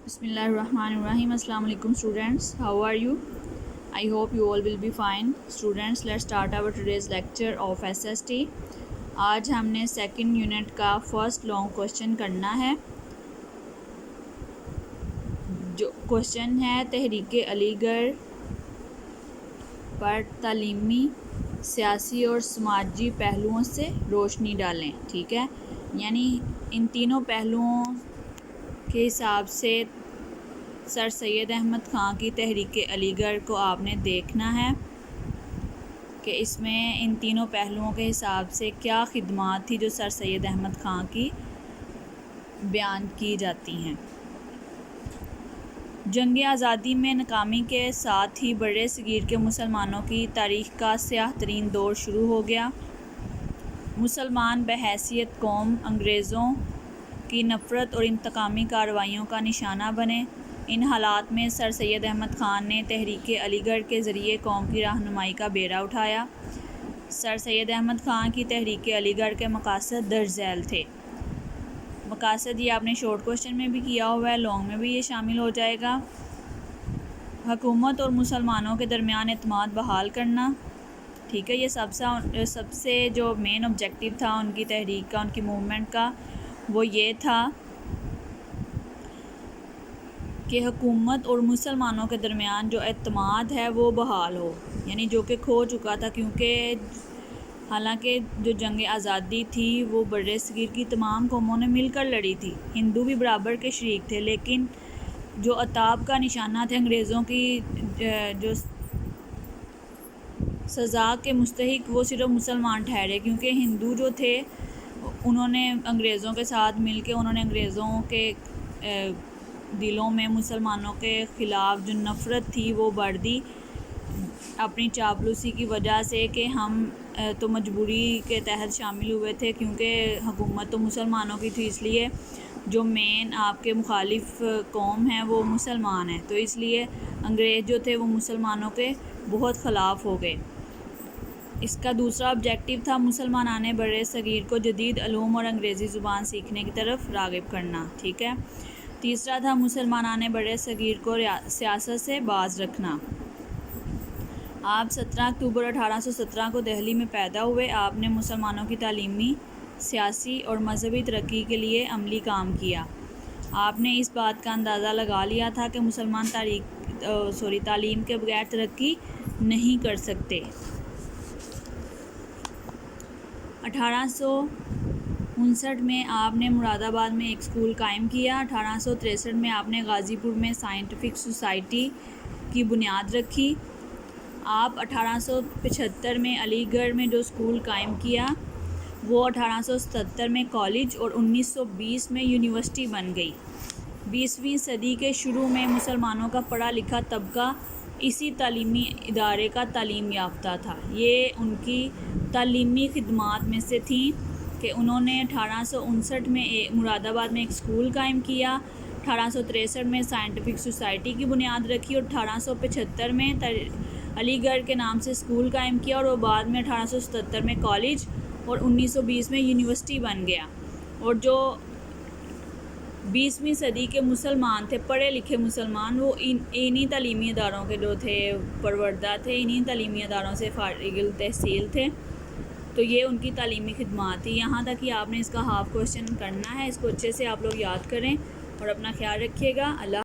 بسم اللہ الرحمن الرحیم. السلام علیکم students. How are you? I hope you all will be fine. Students, let's start our today's lecture of SST. آج ہم نے سیکنڈ یونٹ کا فرسٹ لانگ کوشچن کرنا ہے. جو کوشچن ہے تحریک علی گڑھ پر تعلیمی، سیاسی اور سماجی پہلوؤں سے روشنی ڈالیں. ٹھیک ہے، یعنی ان تینوں پہلوؤں کے حساب سے سر سید احمد خان کی تحریک علی گڑھ کو آپ نے دیکھنا ہے کہ اس میں ان تینوں پہلوؤں کے حساب سے کیا خدمات تھی جو سر سید احمد خان کی بیان کی جاتی ہیں. جنگ آزادی میں ناکامی کے ساتھ ہی برِ صغیر کے مسلمانوں کی تاریخ کا سیاہ ترین دور شروع ہو گیا. مسلمان بحیثیت قوم انگریزوں کی نفرت اور انتقامی کارروائیوں کا نشانہ بنے. ان حالات میں سر سید احمد خان نے تحریک علی گڑھ کے ذریعے قوم کی رہنمائی کا بیڑا اٹھایا. سر سید احمد خان کی تحریک علی گڑھ کے مقاصد درج ذیل تھے. مقاصد یہ آپ نے شارٹ کوشچن میں بھی کیا ہوا ہے، لانگ میں بھی یہ شامل ہو جائے گا. حکومت اور مسلمانوں کے درمیان اعتماد بحال کرنا. ٹھیک ہے، یہ سب سے جو مین آبجیکٹیو تھا ان کی تحریک کا، ان کی موومنٹ کا، وہ یہ تھا کہ حکومت اور مسلمانوں کے درمیان جو اعتماد ہے وہ بحال ہو، یعنی جو کہ کھو چکا تھا. کیونکہ حالانکہ جو جنگ آزادی تھی وہ برِ صغیر کی تمام قوموں نے مل کر لڑی تھی، ہندو بھی برابر کے شریک تھے، لیکن جو عتاب کا نشانہ تھے انگریزوں کی جو سزا کے مستحق، وہ صرف مسلمان ٹھہرے. کیونکہ ہندو جو تھے انہوں نے انگریزوں کے ساتھ مل کے انہوں نے انگریزوں کے دلوں میں مسلمانوں کے خلاف جو نفرت تھی وہ بڑھ دی اپنی چاپلوسی کی وجہ سے، کہ ہم تو مجبوری کے تحت شامل ہوئے تھے کیونکہ حکومت تو مسلمانوں کی تھی، اس لیے جو مین آپ کے مخالف قوم ہیں وہ مسلمان ہیں، تو اس لیے انگریز جو تھے وہ مسلمانوں کے بہت خلاف ہو گئے. اس کا دوسرا آبجیکٹیو تھا مسلمانان برِ صغیر کو جدید علوم اور انگریزی زبان سیکھنے کی طرف راغب کرنا. ٹھیک ہے. تیسرا تھا مسلمانان برِ صغیر کو سیاست سے باز رکھنا. آپ 17 اکتوبر 1817 کو دہلی میں پیدا ہوئے. آپ نے مسلمانوں کی تعلیمی، سیاسی اور مذہبی ترقی کے لیے عملی کام کیا. آپ نے اس بات کا اندازہ لگا لیا تھا کہ مسلمان تعلیم کے بغیر ترقی نہیں کر سکتے. 1859 میں آپ نے مراد آباد میں ایک اسکول قائم کیا. 1863 میں آپ نے غازی پور میں سائنٹیفک سوسائٹی کی بنیاد رکھی. آپ 1875 میں علی گڑھ میں جو اسکول قائم کیا وہ 1877 میں کالج اور 1920 میں یونیورسٹی بن گئی. 20ویں صدی کے شروع میں مسلمانوں کا پڑھا لکھا طبقہ اسی تعلیمی ادارے کا تعلیم یافتہ تھا. یہ ان کی تعلیمی خدمات میں سے تھیں کہ انہوں نے 1859 میں مراد آباد میں ایک اسکول قائم کیا، 1863 میں سائنٹیفک سوسائٹی کی بنیاد رکھی اور 1875 میں علی گڑھ کے نام سے اسکول قائم کیا، اور وہ بعد میں 1877 میں کالج اور 1920 میں یونیورسٹی بن گیا. اور جو 20ویں صدی کے مسلمان تھے، پڑھے لکھے مسلمان، وہ انہی تعلیمی اداروں کے جو تھے پروردہ تھے، انہی تعلیمی اداروں سے فارغ التحصیل تھے. تو یہ ان کی تعلیمی خدمات تھی. یہاں تک کہ آپ نے اس کا ہاف کوشچن کرنا ہے. اس کو اچھے سے آپ لوگ یاد کریں اور اپنا خیال رکھیے گا. اللہ